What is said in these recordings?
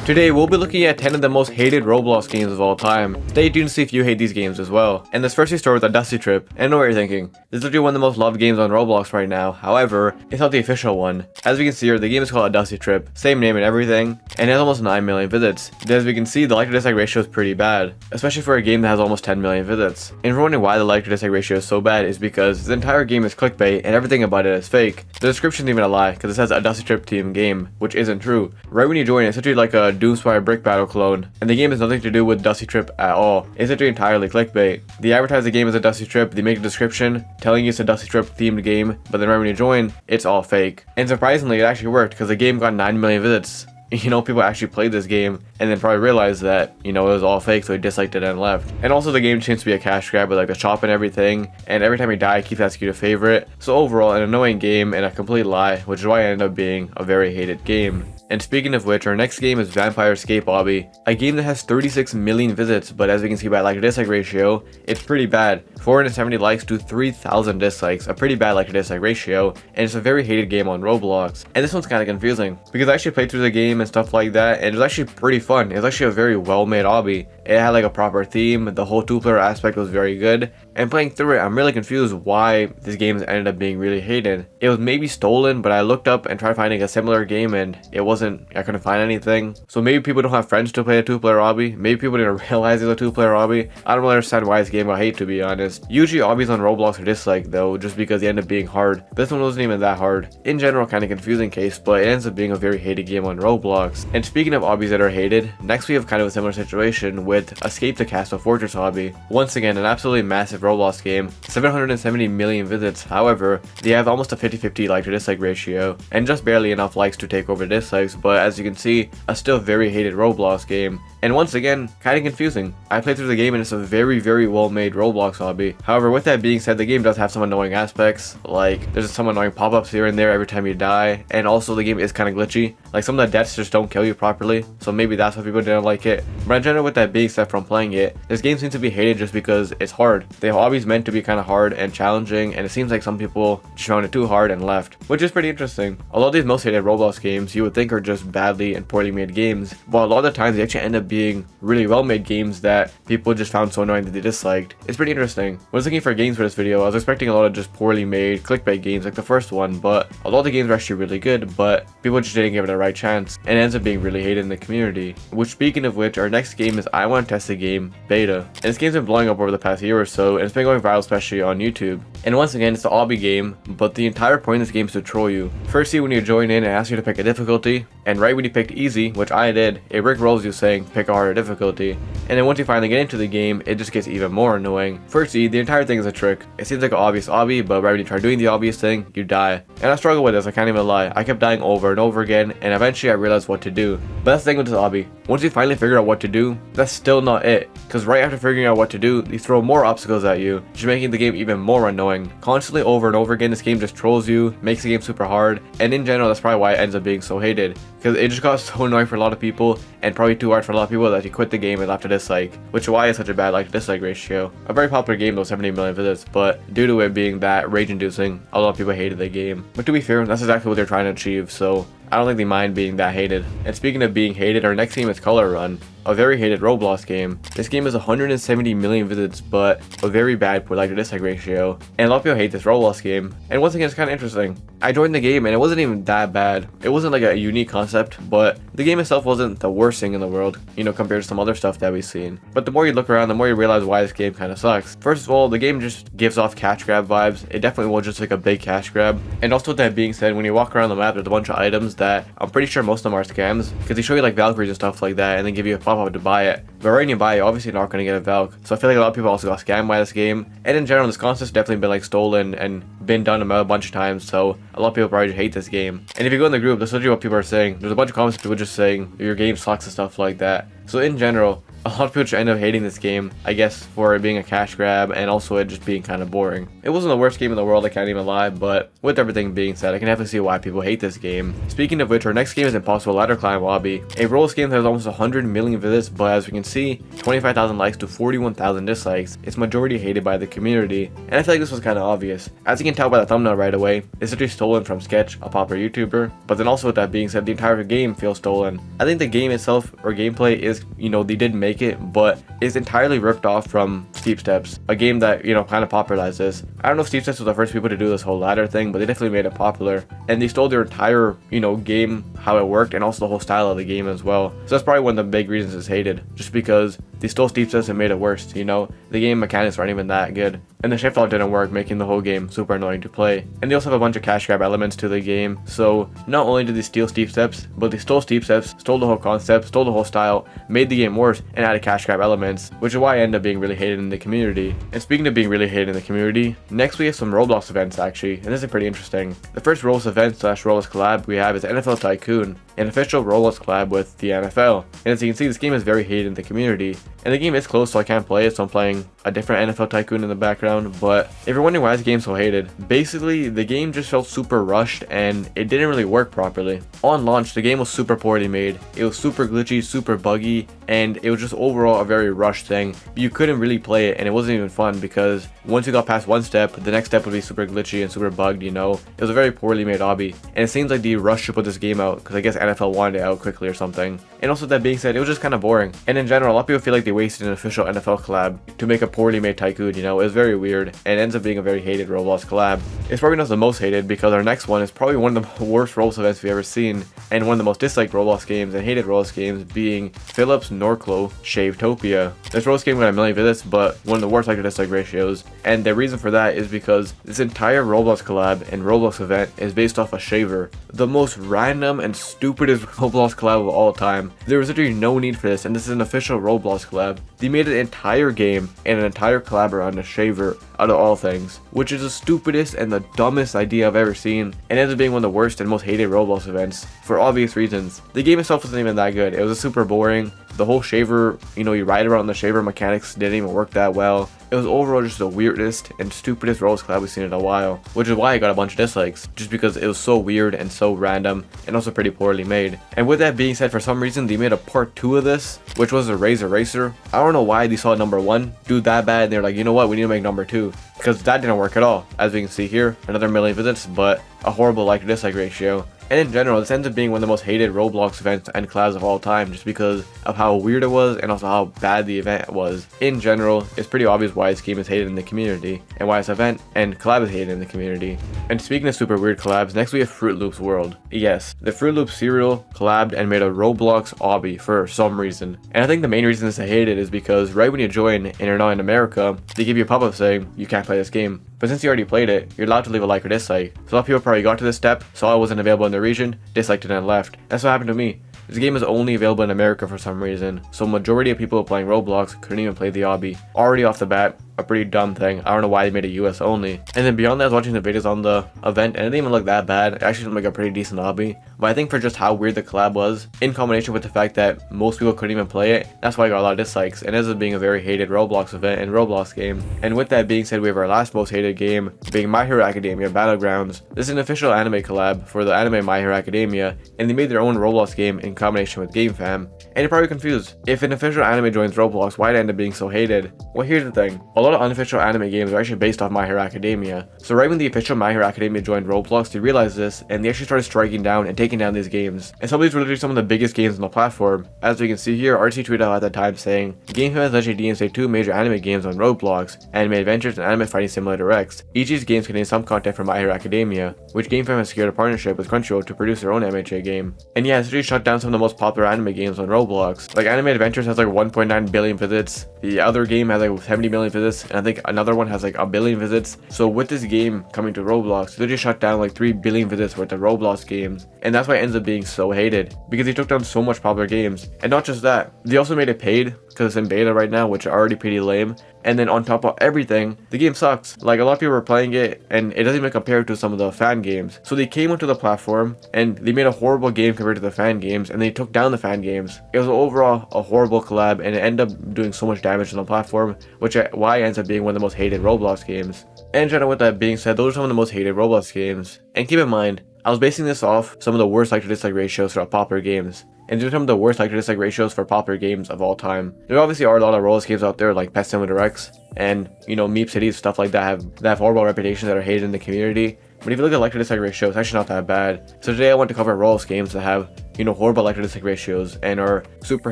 Today we'll be looking at 10 of the most hated Roblox games of all time. Stay tuned to see if you hate these games as well. And this firstly starts with a Dusty Trip. And I know what you're thinking. This is literally one of the most loved games on Roblox right now. However, it's not the official one. As we can see here, the game is called a Dusty Trip. Same name and everything. And it has almost 9 million visits. And as we can see, the like to dislike ratio is pretty bad. Especially for a game that has almost 10 million visits. And if you're wondering why the like to dislike ratio is so bad, is because the entire game is clickbait and everything about it is fake. The description isn't even a lie, because it says a Dusty Trip team game, which isn't true. Right when you join, it's literally like a Doomspire Brick Battle clone, and the game has nothing to do with Dusty Trip at all. It's literally entirely clickbait. They advertise the game as a Dusty Trip, they make a description telling you it's a Dusty Trip themed game, but then right when you join, it's all fake. And surprisingly, it actually worked, because the game got 9 million visits. You know, people actually played this game and then probably realized that, you know, it was all fake, so he disliked it and left. And also the game seems to be a cash grab with like the shop and everything, and every time you die it keeps asking you to favorite. So overall, an annoying game and a complete lie, which is why it ended up being a very hated game. And speaking of which, our next game is Ire Escape Obby, a game that has 36 million visits, but as we can see by like to dislike ratio, it's pretty bad. 470 likes to 3,000 dislikes, a pretty bad like to dislike ratio, and it's a very hated game on Roblox. And this one's kind of confusing, because I actually played through the game and stuff like that, and it was actually pretty fun. It was actually a very well made obby. It had like a proper theme, the whole two-player aspect was very good, and playing through it, I'm really confused why this game ended up being really hated. It was maybe stolen, but I looked up and tried finding a similar game and I couldn't find anything. So maybe people don't have friends to play a two-player obby, maybe people didn't realize it's a two-player obby. I don't really understand why this game got hate, to be honest. Usually obbies on Roblox are disliked though, just because they end up being hard. This one wasn't even that hard. In general, kind of confusing case, but it ends up being a very hated game on Roblox. And speaking of obbies that are hated, next we have kind of a similar situation with Escape the Castle Fortress obby. Once again, an absolutely massive Roblox game, 770 million visits. However, they have almost a 50-50 like to dislike ratio, and just barely enough likes to take over dislikes, but as you can see, a still very hated Roblox game. And once again, kind of confusing. I played through the game and it's a very well made Roblox obby. However, with that being said, the game does have some annoying aspects, like there's some annoying pop-ups here and there every time you die, and also the game is kind of glitchy. Like some of the deaths just don't kill you properly, so maybe that's why people didn't like it. But in general, with that being said, from playing it, this game seems to be hated just because it's hard. The obby's meant to be kind of hard and challenging, and it seems like some people just found it too hard and left, which is pretty interesting. A lot of these most hated Roblox games you would think are just badly and poorly made games, but a lot of the times they actually end up being really well made games that people just found so annoying that they disliked. It's pretty interesting. When I was looking for games for this video, I was expecting a lot of just poorly made clickbait games like the first one, but a lot of the games are actually really good, but people just didn't give it a right chance, and it ends up being really hated in the community. Which, speaking of which, our next game is I Want to Test the Game Beta. And this game's been blowing up over the past year or so, and it's been going viral, especially on YouTube. And once again, it's the obby game, but the entire point of this game is to troll you. Firstly, when you join in, it asks you to pick a difficulty, and right when you picked easy, which I did, it rickrolls you saying pick a harder difficulty. And then once you finally get into the game, it just gets even more annoying. Firstly, the entire thing is a trick. It seems like an obvious obby, but right when you try doing the obvious thing, you die. And I struggle with this, I can't even lie. I kept dying over and over again, and eventually I realized what to do. But that's the thing with this obby. Once you finally figure out what to do, that's still not it. Because right after figuring out what to do, they throw more obstacles at you, just making the game even more annoying. Constantly over and over again, this game just trolls you, makes the game super hard, and in general, that's probably why it ends up being so hated. Because it just got so annoying for a lot of people, and probably too hard for a lot of people that you quit the game and left a dislike, which is why it's such a bad like to dislike ratio. A very popular game though, 70 million visits, but due to it being that rage inducing, a lot of people hated the game. But to be fair, that's exactly what they're trying to achieve, so I don't think they mind being that hated. And speaking of being hated, our next game is Color Run, a very hated Roblox game. This game has 170 million visits, but a very bad like to dislike ratio, and a lot of people hate this Roblox game. And once again, it's kind of interesting. I joined the game and it wasn't even that bad. It wasn't like a unique concept, but the game itself wasn't the worst thing in the world, you know, compared to some other stuff that we've seen. But the more you look around, the more you realize why this game kind of sucks. First of all, the game just gives off cash grab vibes. It definitely was just like a big cash grab. And also with that being said, when you walk around the map, there's a bunch of items that I'm pretty sure most of them are scams, because they show you like Valkyries and stuff like that, and then give you a pop-up to buy it. But right when you buy it, you're obviously not going to get a Valk. So I feel like a lot of people also got scammed by this game. And in general, this concept's definitely been like stolen and been done a bunch of times, so a lot of people probably just hate this game. And if you go in the group, that's literally what people are saying. There's a bunch of comments of people just saying your game sucks and stuff like that. So in general, A lot of people just end up hating this game, I guess for it being a cash grab and also it just being kind of boring. It wasn't the worst game in the world, I can't even lie, but with everything being said, I can definitely see why people hate this game. Speaking of which, our next game is Impossible Ladder Climb Lobby. A Roblox game that has almost 100 million visits, but as we can see, 25,000 likes to 41,000 dislikes. It's majority hated by the community, and I feel like this was kind of obvious. As you can tell by the thumbnail right away, it's actually stolen from Sketch, a popular YouTuber, but then also with that being said, the entire game feels stolen. I think the game itself or gameplay is, they did make it, but it's entirely ripped off from Steep Steps, a game that, kind of popularized this. I don't know if Steep Steps was the first people to do this whole ladder thing, but they definitely made it popular, and they stole their entire, game, how it worked, and also the whole style of the game as well. So that's probably one of the big reasons it's hated, just because they stole Steep Steps and made it worse, the game mechanics aren't even that good. And the shift alt didn't work, making the whole game super annoying to play. And they also have a bunch of cash grab elements to the game, so not only did they steal Steep Steps, but they stole Steep Steps, stole the whole concept, stole the whole style, made the game worse, and added cash grab elements, which is why I ended up being really hated in the community. And speaking of being really hated in the community, next we have some Roblox events actually, and this is pretty interesting. The first Roblox event / Roblox collab we have is NFL Tycoon, an official Roblox collab with the NFL. And as you can see, this game is very hated in the community. And the game is closed, so I can't play it, so I'm playing a different NFL Tycoon in the background. But if you're wondering why this game's so hated, basically the game just felt super rushed and it didn't really work properly. On launch, the game was super poorly made. It was super glitchy, super buggy, and it was just overall a very rushed thing. You couldn't really play it, and it wasn't even fun because once you got past one step, the next step would be super glitchy and super bugged, It was a very poorly made obby, and it seems like they rushed to put this game out because I guess NFL wanted it out quickly or something. And also, that being said, it was just kind of boring. And in general, a lot of people feel like they wasted an official NFL collab to make a poorly made Tycoon, It was very weird and ends up being a very hated Roblox collab. It's probably not the most hated because our next one is probably one of the worst Roblox events we've ever seen and one of the most disliked Roblox games and hated Roblox games, being Phillips Norclo Shave Topia. This Roblox game got a million visits, but one of the worst like to dislike ratios. And the reason for that is because this entire Roblox collab and Roblox event is based off a shaver. The most random and stupidest Roblox collab of all time. There was literally no need for this, and this is an official Roblox collab. They made an entire game and an entire collab around a shaver out of all things, which is the stupidest and the dumbest idea I've ever seen, and ends up being one of the worst and most hated Roblox events for obvious reasons. The game itself wasn't even that good. It was super boring. The whole shaver, you ride around the shaver mechanics didn't even work that well. It was overall just the weirdest and stupidest Roblox collab we've seen in a while, which is why I got a bunch of dislikes, just because it was so weird and so random and also pretty poorly made. And with that being said, for some reason they made a part 2 of this, which was a Razor Racer. I don't know why they saw number 1 do that bad and they're like, you know what, we need to make number 2, because that didn't work at all. As we can see here, another million visits, but a horrible like to dislike ratio. And in general, this ends up being one of the most hated Roblox events and collabs of all time, just because of how weird it was and also how bad the event was. In general, it's pretty obvious why this game is hated in the community and why this event and collab is hated in the community. And speaking of super weird collabs, next we have Froot Loops World. Yes, the Froot Loops cereal collabed and made a Roblox obby for some reason. And I think the main reason this is hated is because right when you join and you're not in America, they give you a pop-up saying you can't play this game. But since you already played it, you're allowed to leave a like or dislike. So a lot of people probably got to this step, saw it wasn't available in the region, disliked it and left. That's what happened to me. This game is only available in America for some reason, so majority of people playing Roblox couldn't even play the obby. Already off the bat, a pretty dumb thing. I don't know why they made it US only. And then beyond that, I was watching the videos on the event and it didn't even look that bad. It actually looked like a pretty decent obby. But I think for just how weird the collab was, in combination with the fact that most people couldn't even play it, that's why I got a lot of dislikes, and ends up being a very hated Roblox event and Roblox game. And with that being said, we have our last most hated game, being Her Academia Battlegrounds. This is an official anime collab for the anime Her Academia, and they made their own Roblox game in combination with GameFam. And you're probably confused. If an official anime joins Roblox, why'd it end up being so hated? Well, here's the thing. A lot of unofficial anime games are actually based off Her Academia. So right when the official Her Academia joined Roblox, they realized this, and they actually started striking down and taking down these games. And some of these were literally some of the biggest games on the platform. As we can see here, RT tweeted out at that time saying, GameFam has actually DMCa'd 2 major anime games on Roblox, Anime Adventures and Anime Fighting Simulator X. Each of these games contain some content from Her Academia, which GameFam has secured a partnership with Crunchyroll to produce their own MHA game. And yeah, it's really shut down some of the most popular anime games on Roblox. Like Anime Adventures has like 1.9 billion visits, the other game has like 70 million visits, and I think another one has like a billion visits. So with this game coming to Roblox, they just shut down like 3 billion visits worth of Roblox games, and that's why it ends up being so hated, because they took down so much popular games. And not just that, they also made it paid because it's in beta right now, which are already pretty lame. And then on top of everything, the game sucks. Like, a lot of people are playing it and it doesn't even compare to some of the fan games. So they came onto the platform and they made a horrible game compared to the fan games, and they took down the fan games. It was overall a horrible collab, and it ended up doing so much damage to the platform, which why it ends up being one of the most hated Roblox games. And generally, with that being said, those are some of the most hated Roblox games. And keep in mind, I was basing this off some of the worst like-to-dislike ratios for popular games. And these are some of the worst like-to-dislike ratios for popular games of all time. There obviously are a lot of Roblox games out there like Pet Simulator X and, you know, Meep Cities, stuff like that have horrible reputations that are hated in the community. But if you look at like-to-dislike ratio, it's actually not that bad. So today I want to cover Roblox games that have, you know, horrible like-to-dislike ratios and are super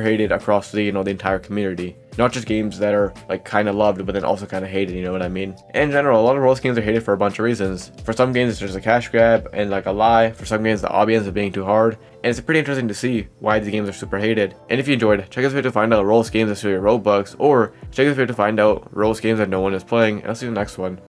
hated across the, you know, the entire community. Not just games that are like kind of loved, but then also kind of hated, you know what I mean? In general, a lot of Roblox games are hated for a bunch of reasons. For some games, it's just a cash grab and like a lie. For some games, the audience is being too hard. And it's pretty interesting to see why these games are super hated. And if you enjoyed, check this video to find out Roblox games that show your Robux, or check this video to find out Roblox games that no one is playing, and I'll see you in the next one.